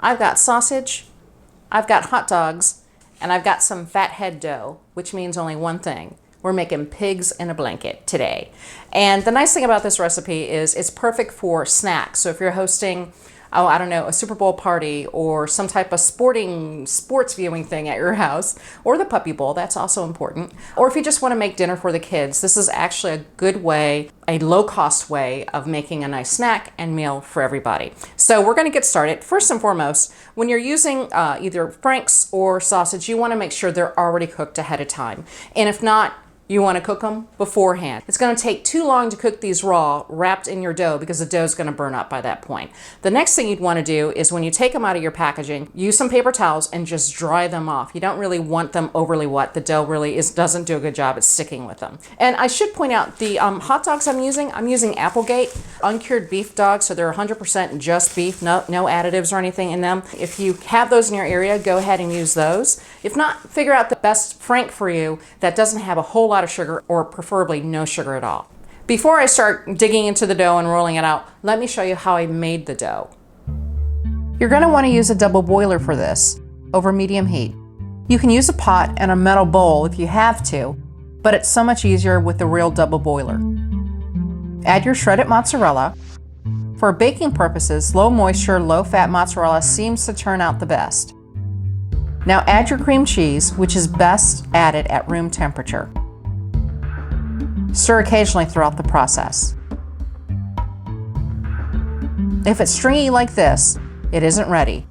I've got sausage, I've got hot dogs, and I've got some Fathead dough, which means only one thing. We're making pigs in a blanket today. And the nice thing about this recipe is it's perfect for snacks. So if you're hosting, oh, I don't know, a Super Bowl party or some type of sports viewing thing at your house, or the puppy bowl, that's also important. Or if you just want to make dinner for the kids, this is actually a good way, a low-cost way of making a nice snack and meal for everybody. So we're going to get started. First and foremost, when you're using either franks or sausage, you want to make sure they're already cooked ahead of time. And if not, you want to cook them beforehand. It's going to take too long to cook these raw, wrapped in your dough, because the dough is going to burn up by that point. The next thing you'd want to do is when you take them out of your packaging, use some paper towels and just dry them off. You don't really want them overly wet. The dough really doesn't do a good job at sticking with them. And I should point out the hot dogs I'm using Applegate, uncured beef dogs, so they're 100% just beef, no additives or anything in them. If you have those in your area, go ahead and use those. If not, figure out the best frank for you that doesn't have a whole lot of sugar, or preferably no sugar at all. Before I start digging into the dough and rolling it out, let me show you how I made the dough. You're going to want to use a double boiler for this, over medium heat. You can use a pot and a metal bowl if you have to, but it's so much easier with the real double boiler. Add your shredded mozzarella. For baking purposes, low moisture, low fat mozzarella seems to turn out the best. Now add your cream cheese, which is best added at room temperature. Stir occasionally throughout the process. If it's stringy like this, it isn't ready.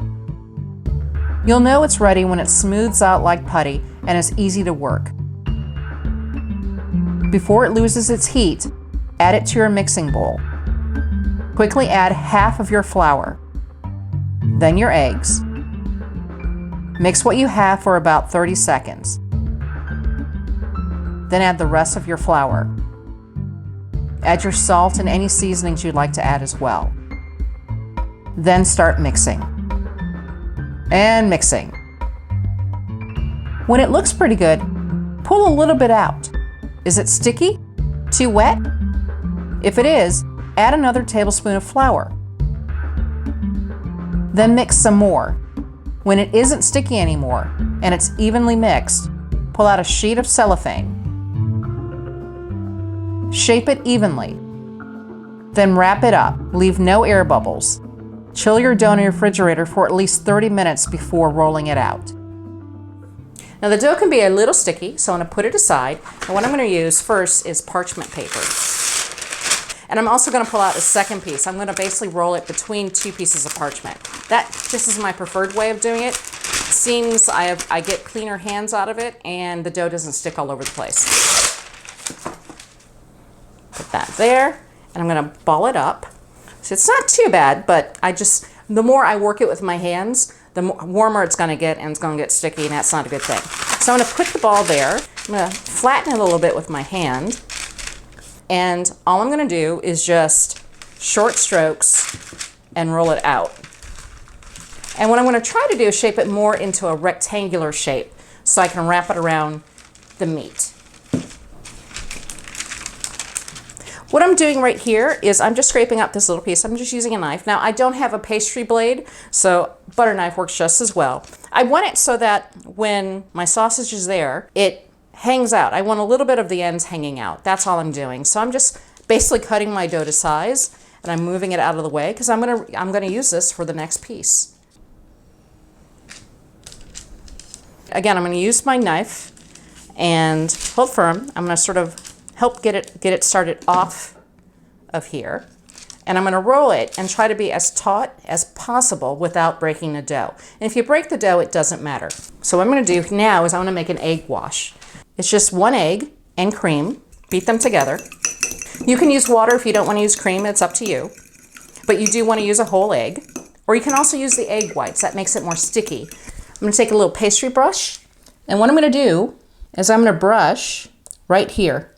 You'll know it's ready when it smooths out like putty and is easy to work. Before it loses its heat, add it to your mixing bowl. Quickly add half of your flour, then your eggs. Mix what you have for about 30 seconds. Then add the rest of your flour. Add your salt and any seasonings you'd like to add as well. Then start mixing. And mixing. When it looks pretty good, pull a little bit out. Is it sticky? Too wet? If it is, add another tablespoon of flour. Then mix some more. When it isn't sticky anymore and it's evenly mixed, pull out a sheet of cellophane. Shape it evenly. Then wrap it up. Leave no air bubbles. Chill your dough in your refrigerator for at least 30 minutes before rolling it out. Now the dough can be a little sticky, so I'm going to put it aside. And what I'm going to use first is parchment paper. And I'm also going to pull out a second piece. I'm going to basically roll it between two pieces of parchment. This is my preferred way of doing it. It seems I get cleaner hands out of it and the dough doesn't stick all over the place. Put that there, and I'm going to ball it up. So it's not too bad, but the more I work it with my hands, the warmer it's going to get, and it's going to get sticky, and that's not a good thing. So I'm going to put the ball there. I'm going to flatten it a little bit with my hand, and all I'm going to do is just short strokes and roll it out. And what I'm going to try to do is shape it more into a rectangular shape so I can wrap it around the meat. What I'm doing right here is I'm just scraping up this little piece. I'm just using a knife. Now I don't have a pastry blade, so butter knife works just as well. I want it so that when my sausage is there, it hangs out. I want a little bit of the ends hanging out. That's all I'm doing. So I'm just basically cutting my dough to size, and I'm moving it out of the way because I'm gonna use this for the next piece. Again, I'm gonna use my knife and hold firm. I'm gonna sort of help get it started off of here. And I'm gonna roll it and try to be as taut as possible without breaking the dough. And if you break the dough, it doesn't matter. So what I'm gonna do now is I'm gonna make an egg wash. It's just 1 egg and cream, beat them together. You can use water if you don't wanna use cream, it's up to you. But you do wanna use a whole egg, or you can also use the egg whites, that makes it more sticky. I'm gonna take a little pastry brush, and what I'm gonna do is I'm gonna brush right here,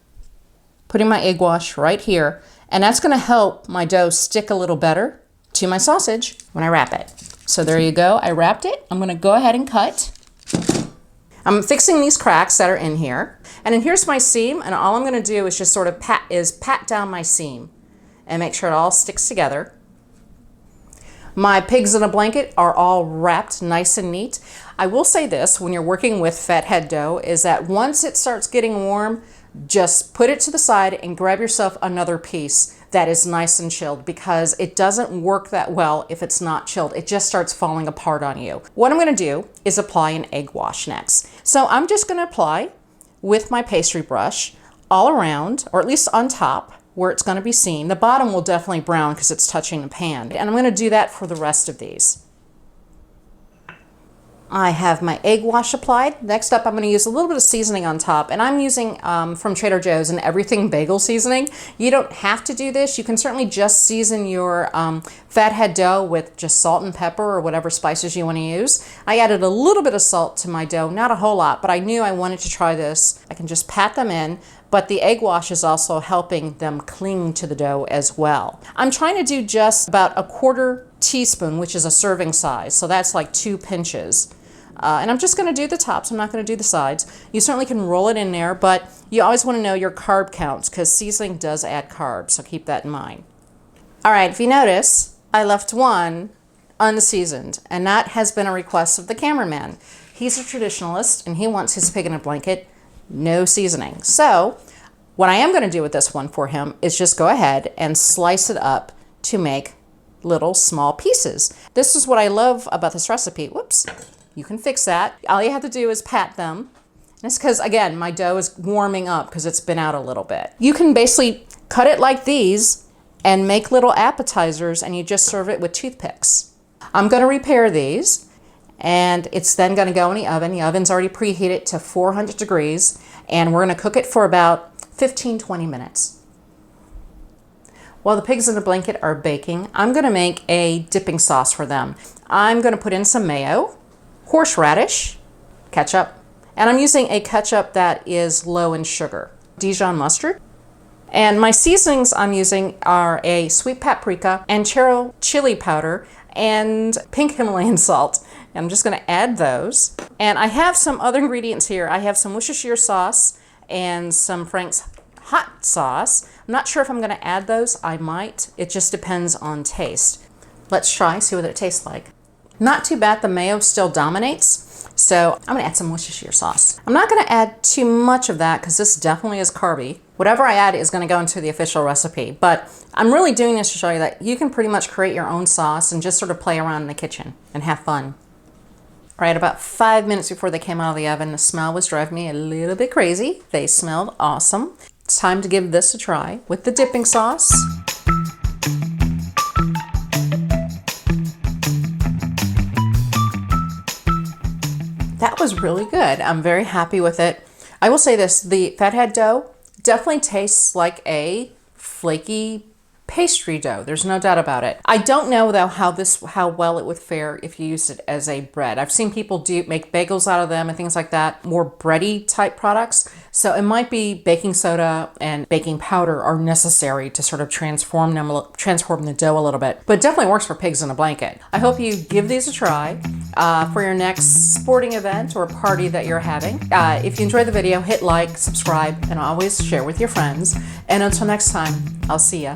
putting my egg wash right here, and that's gonna help my dough stick a little better to my sausage when I wrap it. So there you go, I wrapped it. I'm gonna go ahead and cut. I'm fixing these cracks that are in here. And then here's my seam, and all I'm gonna do is just sort of pat down my seam and make sure it all sticks together. My pigs in a blanket are all wrapped nice and neat. I will say this, when you're working with Fathead dough, is that once it starts getting warm, just put it to the side and grab yourself another piece that is nice and chilled, because it doesn't work that well if it's not chilled. It just starts falling apart on you. What I'm gonna do is apply an egg wash next. So I'm just gonna apply with my pastry brush all around, or at least on top, where it's going to be seen. The bottom will definitely brown because it's touching the pan. And I'm going to do that for the rest of these. I have my egg wash applied. Next up, I'm going to use a little bit of seasoning on top, and I'm using from Trader Joe's and Everything Bagel Seasoning. You don't have to do this. You can certainly just season your Fathead dough with just salt and pepper or whatever spices you want to use. I added a little bit of salt to my dough, not a whole lot, but I knew I wanted to try this. I can just pat them in, but the egg wash is also helping them cling to the dough as well. I'm trying to do just about a 1/4 teaspoon, which is a serving size, so that's like 2 pinches. And I'm just going to do the tops. I'm not going to do the sides. You certainly can roll it in there, but you always want to know your carb counts because seasoning does add carbs, so keep that in mind. All right, if you notice, I left one unseasoned, and that has been a request of the cameraman. He's a traditionalist, and he wants his pig in a blanket, no seasoning. So what I am going to do with this one for him is just go ahead and slice it up to make little small pieces. This is what I love about this recipe. Whoops. You can fix that. All you have to do is pat them. And it's because, again, my dough is warming up because it's been out a little bit. You can basically cut it like these and make little appetizers, and you just serve it with toothpicks. I'm going to repair these, and it's then going to go in the oven. The oven's already preheated to 400 degrees, and we're going to cook it for about 15-20 minutes. While the pigs in the blanket are baking, I'm going to make a dipping sauce for them. I'm going to put in some mayo, horseradish, ketchup, and I'm using a ketchup that is low in sugar, Dijon mustard. And my seasonings I'm using are a sweet paprika and Chero chili powder and pink Himalayan salt. And I'm just going to add those. And I have some other ingredients here. I have some Worcestershire sauce and some Frank's hot sauce. I'm not sure if I'm going to add those. I might. It just depends on taste. Let's try, see what it tastes like. Not too bad. The mayo still dominates. So I'm going to add some Worcestershire sauce. I'm not going to add too much of that because this definitely is carby. Whatever I add is going to go into the official recipe. But I'm really doing this to show you that you can pretty much create your own sauce and just sort of play around in the kitchen and have fun. All right, about 5 minutes before they came out of the oven, the smell was driving me a little bit crazy. They smelled awesome. It's time to give this a try with the dipping sauce. That was really good. I'm very happy with it. I will say this, the Fathead dough definitely tastes like a flaky pastry dough. There's no doubt about it. I don't know though how well it would fare if you used it as a bread. I've seen people make bagels out of them and things like that, more bready type products. So it might be baking soda and baking powder are necessary to sort of transform the dough a little bit, but it definitely works for pigs in a blanket. I hope you give these a try for your next sporting event or party that you're having. If you enjoyed the video, hit like, subscribe, and always share with your friends. And until next time, I'll see ya.